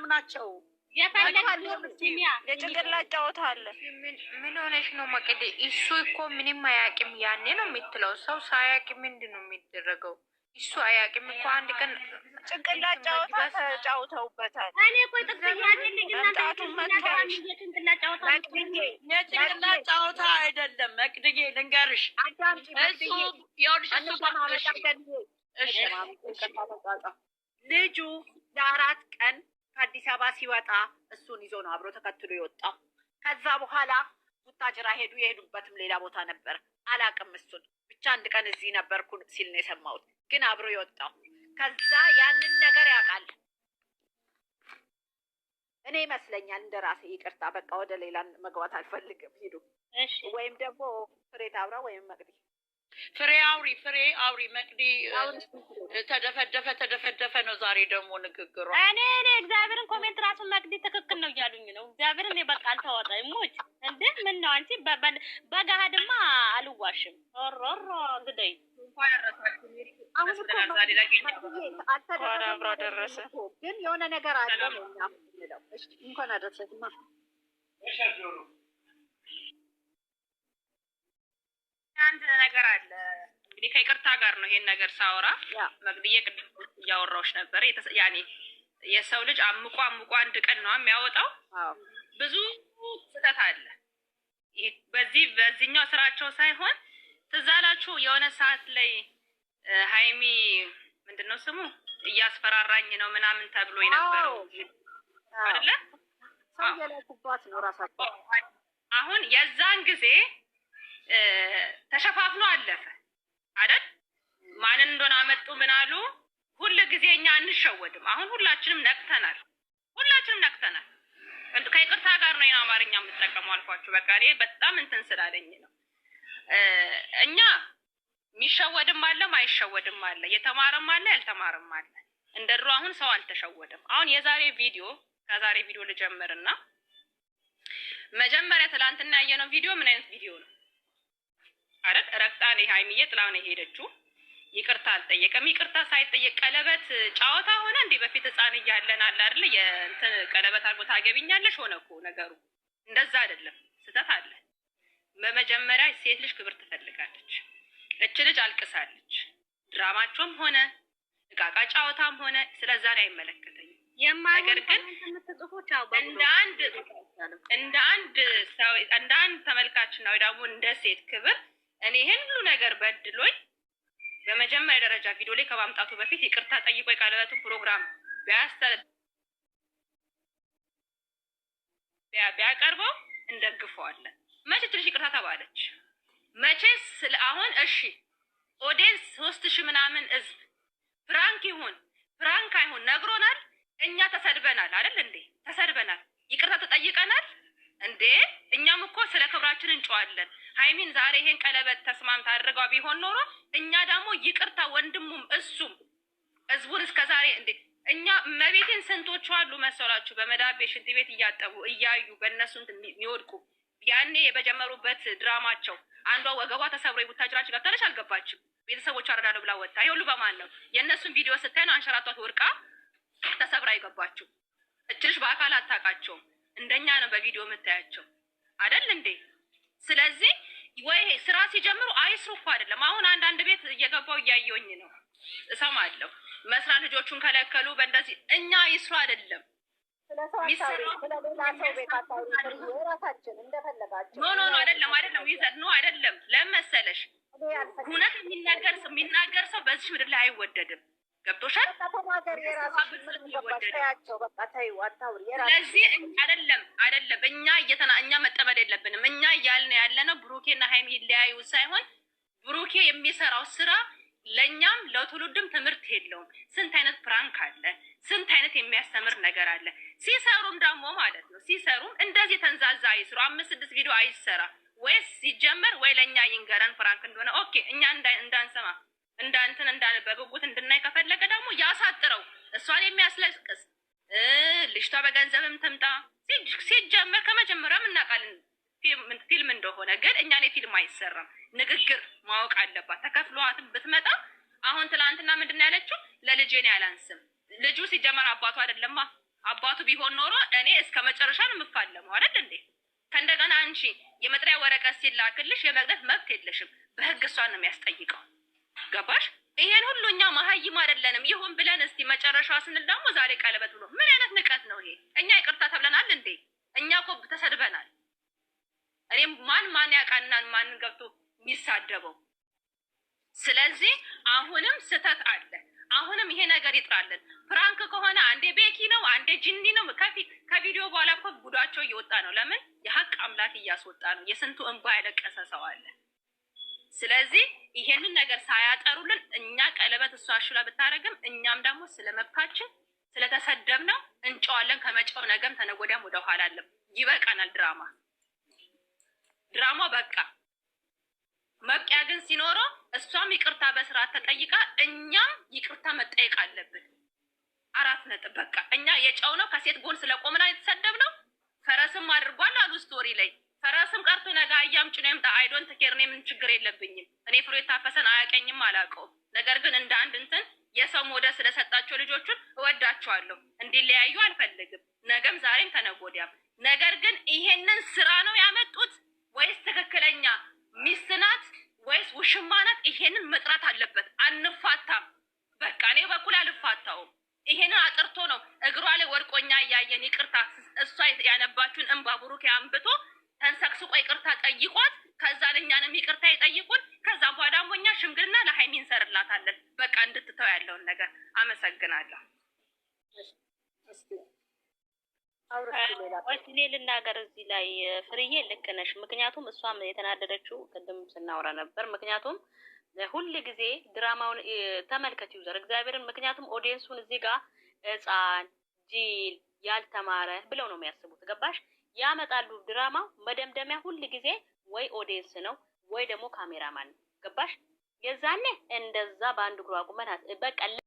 ናቸው። የጭንቅላት ጨዋታ አለ። ምን ሆነሽ ነው መቅዲ? እሱ እኮ ምንም አያውቅም። ያኔ ነው የምትለው። ሰው ሳያውቅ ምንድን ነው የሚደረገው? እሱ አያውቅም እኮ አንድ ቀን ጭንቅላት ጨዋታ ተጫውተውበታል። እኔ ቆይ የጭንቅላት ጨዋታ አይደለም መቅድዬ፣ ልንገርሽ ልጁ ለ4 ቀን ከአዲስ አበባ ሲወጣ እሱን ይዞ ነው አብሮ ተከትሎ የወጣው። ከዛ በኋላ ቡታጅራ ሄዱ። የሄዱበትም ሌላ ቦታ ነበር። አላቅም እሱን ብቻ 1 ቀን እዚህ ነበርኩ ሲል ነው የሰማሁት። ግን አብሮ የወጣው ከዛ ያንን ነገር ያውቃል። እኔ ይመስለኛል እንደራሴ። ይቅርታ በቃ ወደ ሌላ መግባት አልፈልግም። ሂዱ። ወይም ደግሞ ፍሬ ታብራ ወይም መቅዲ ፍሬ አውሪ መቅዲ ተደፈደፈ ነው ዛሬ ደግሞ ንግግሯ። እኔ እግዚአብሔርን ኮሜንት ራሱ መቅዲ ትክክል ነው እያሉኝ ነው። እግዚአብሔርን እኔ በቃ አልተዋጣኝ ሞች እንዴ ምን ነው አንቺ በገሃድማ አልዋሽም። ኦሮሮ ግደይ አብራ ደረሰ። ግን የሆነ ነገር አለ ነው የሚለው። እሺ እንኳን አደረሰማ። አንድ ነገር አለ እንግዲህ ከይቅርታ ጋር ነው ይሄን ነገር ሳወራ መግቢዬ ቅድም እያወራሁሽ ነበር። ያኔ የሰው ልጅ አምቆ 1 ቀን ነው የሚያወጣው። ብዙ ስህተት አለ። በዚህኛው ስራቸው ሳይሆን ትዝ አላችሁ የሆነ ሰዓት ላይ ሃይሚ ምንድነው ስሙ እያስፈራራኝ ነው ምናምን ተብሎ የነበረው አይደለ? ሰውየለኩባት ነው ራሳቸው። አሁን የዛን ጊዜ ተሸፋፍኖ አለፈ አይደል? ማንን እንደሆነ አመጡ ምን አሉ? ሁሉ ጊዜ እኛ አንሸወድም። አሁን ሁላችንም ነቅተናል። ከይቅርታ ጋር ነው አማርኛ የምጠቀመው አልኳችሁ። በቃ እኔ በጣም እንትን ስላለኝ ነው። እኛ የሚሸወድም አለ ማይሸወድም አለ፣ የተማረም አለ ያልተማረም አለ። እንደድሮ አሁን ሰው አልተሸወደም። አሁን ከዛሬ ቪዲዮ ልጀምርና መጀመሪያ ትላንትና ያየነው ቪዲዮ ምን አይነት ቪዲዮ ነው አይደል? ረግጣኔ ሃይሚዬ ጥላው ነው ሄደችው። ይቅርታ አልጠየቀም። ይቅርታ ሳይጠየቅ ቀለበት ጫወታ ሆነ እንዴ? በፊት ህፃን እያለን አለ አይደል የእንትን ቀለበት አርጎ ታገቢኛለሽ ሆነ እኮ ነገሩ። እንደዛ አይደለም፣ ስህተት አለ። በመጀመሪያ ሴት ልጅ ክብር ትፈልጋለች። እች ልጅ አልቅሳለች። ድራማቸውም ሆነ እቃቃ ጫወታም ሆነ ስለዛ ላይ አይመለከተኝም። ነገር ግን እንደ አንድ ተመልካች ነው ደግሞ እንደ ሴት ክብር እኔ ይሄን ሁሉ ነገር በድሎኝ በመጀመሪያ ደረጃ ቪዲዮ ላይ ከማምጣቱ በፊት ይቅርታ ጠይቆ የቀለበቱን ፕሮግራም ቢያቀርበው እንደግፈዋለን። መቼ ትንሽ ይቅርታ ተባለች? መቼስ አሁን እሺ ኦዲየንስ 3000 ምናምን ህዝብ ፍራንክ ይሁን ፍራንክ አይሁን ነግሮናል። እኛ ተሰድበናል አይደል እንዴ? ተሰድበናል። ይቅርታ ተጠይቀናል እንዴ? እኛም እኮ ስለ ክብራችን እንጨዋለን። ሃይሚን ዛሬ ይሄን ቀለበት ተስማምታ አድርገው ቢሆን ኖሮ እኛ ደግሞ ይቅርታ ወንድሙም እሱም ህዝቡን እስከዛሬ እንዴ እኛ መቤቴን ስንቶቹ አሉ መሰላችሁ በመዳቤ ሽንት ቤት እያጠቡ እያዩ በእነሱ የሚወድቁ ያኔ በጀመሩበት ድራማቸው አንዷ ወገቧ ተሰብሮ የቡታጅራች ገብታለች አልገባችም። ቤተሰቦቿ አረዳለሁ ብላ ወጣ። ይሄ ሁሉ በማን ነው? የእነሱን ቪዲዮ ስታይ ነው አንሸራቷት ወርቃ ተሰብራ የገባችው። እችልሽ በአካል አታውቃቸውም። እንደኛ ነው በቪዲዮ የምታያቸው አይደል እንዴ? ስለዚህ ወይ ስራ ሲጀምሩ አይስሩ እኮ አይደለም። አሁን አንዳንድ ቤት እየገባው እያየሁኝ ነው እሰማለሁ። መስራት ልጆቹን ከለከሉ በእንደዚህ እኛ ይስሩ አይደለም አይደለም ለመሰለሽ እውነት የሚናገር ሰው በዚህ ምድር ላይ አይወደድም። ገብቶሻል? ስለዚህ አይደለም እኛ መጠመድ የለብንም። እኛ እያልን ያለነው ብሩኬና ሃይሚ ሊያዩ ሳይሆን ብሩኬ የሚሰራው ስራ ለእኛም ለትውልድም ትምህርት የለውም። ስንት አይነት ፕራንክ አለ፣ ስንት አይነት የሚያስተምር ነገር አለ። ሲሰሩም ደግሞ ማለት ነው ሲሰሩም እንደዚህ ተንዛዛ አይስሩ። 5-6 ቪዲዮ አይሰራ ወይስ ሲጀመር ወይ ለእኛ ይንገረን ፕራንክ እንደሆነ ኦኬ። እኛ እንዳንሰማ እንዳን በጉጉት እንድናይ ከፈለገ ደግሞ ያሳጥረው። እሷን የሚያስለቅስ ልጅቷ በገንዘብም ትምጣ። ሲጀመር ከመጀመሪያም እናውቃለን ፊልም እንደሆነ። ግን እኛ ላይ ፊልም አይሰራም። ንግግር ማወቅ አለባት። ተከፍሏትም ብትመጣ አሁን ትላንትና ምንድን ያለችው ለልጄ ነው ያላንስም። ልጁ ሲጀመር አባቱ አይደለማ አባቱ ቢሆን ኖሮ እኔ እስከ መጨረሻ ነው የምፋለመው አይደል እንዴ? ከእንደገና አንቺ የመጥሪያ ወረቀት ሲላክልሽ የመቅደት መብት የለሽም። በህግ እሷን ነው የሚያስጠይቀው። ገባሽ? ይሄን ሁሉ እኛ መሀይም አይደለንም። ይሁን ብለን እስቲ መጨረሻ ስንል ደግሞ ዛሬ ቀለበት ብሎ ምን አይነት ንቀት ነው ይሄ? እኛ ይቅርታ ተብለናል እንዴ? እኛ እኮ ተሰድበናል። እኔም ማን ያውቃናል ማን ገብቶ የሚሳደበው? ስለዚህ አሁንም ስተት አለ። አሁንም ይሄ ነገር ይጥራለን። ፕራንክ ከሆነ አንዴ ቤኪ ነው አንዴ ጂኒ ነው። ከቪዲዮ በኋላ እኮ ጉዳቸው እየወጣ ነው። ለምን? የሀቅ አምላክ እያስወጣ ነው። የስንቱ እንባ ያለቀሰ ሰው አለ። ስለዚህ ይሄንን ነገር ሳያጠሩልን እኛ ቀለበት እሷ አሽላ ብታረግም እኛም ደግሞ ስለመብታችን ስለተሰደብነው እንጨዋለን። ከመጫው ነገም ተነጎዳም ወደ ኋላ አለም። ይበቃናል። ድራማ በቃ። መብቂያ ግን ሲኖረው እሷም ይቅርታ በስርዓት ተጠይቃ እኛም ይቅርታ መጠየቅ አለብን። 4 ነጥብ በቃ። እኛ የጨው ነው ከሴት ጎን ስለቆምና የተሰደብነው። ፈረስም አድርጓል አሉ ስቶሪ ላይ። ፈረስም ቀርቶ ነገ አያም ጭኖ ይምጣ። አይዶንት ኬር። እኔ ምን ችግር የለብኝም። እኔ ፍሬ ታፈሰን አያቀኝም አላውቀውም። ነገር ግን እንደ አንድ እንትን የሰው ሞዴል ስለሰጣቸው ልጆቹን እወዳቸዋለሁ። እንዲለያዩ አልፈልግም። ነገም ዛሬም ተነጎዳም። ነገር ግን ይሄንን ስራ ነው ያመጡት ወይስ ትክክለኛ ሚስት ናት ወይስ ውሽማ ናት? ይሄንን መጥራት አለበት። አንፋታም። በቃ እኔ በኩል አልፋታውም። ይሄንን አጥርቶ ነው እግሯ ላይ ወድቆኛ እያየን ይቅርታ እሷ ያነባችሁን እንባ ብሩክ አንብቶ ተንሰቅስቆ ይቅርታ ጠይቋት። ከዛን እኛንም ይቅርታ ይጠይቁን። ከዛ በኋላ ደግሞ እኛ ሽምግልና ለሀይሚ እንሰርላታለን። በቃ እንድትተው ያለውን ነገር። አመሰግናለሁ። እኔ ልናገር እዚህ ላይ ፍርዬ ልክ ነሽ። ምክንያቱም እሷም የተናደደችው ቅድም ስናወራ ነበር። ምክንያቱም ሁል ጊዜ ድራማውን ተመልከት ዩዘር እግዚአብሔርን። ምክንያቱም ኦዲየንሱን እዚህ ጋር ሕፃን ጂል ያልተማረ ብለው ነው የሚያስቡት። ገባሽ? ያመጣሉ ድራማው መደምደሚያ ሁል ጊዜ ወይ ኦዲየንስ ነው ወይ ደግሞ ካሜራማን ነው። ገባሽ? የዛኔ እንደዛ በአንድ እግሯ ቁመናት በቃ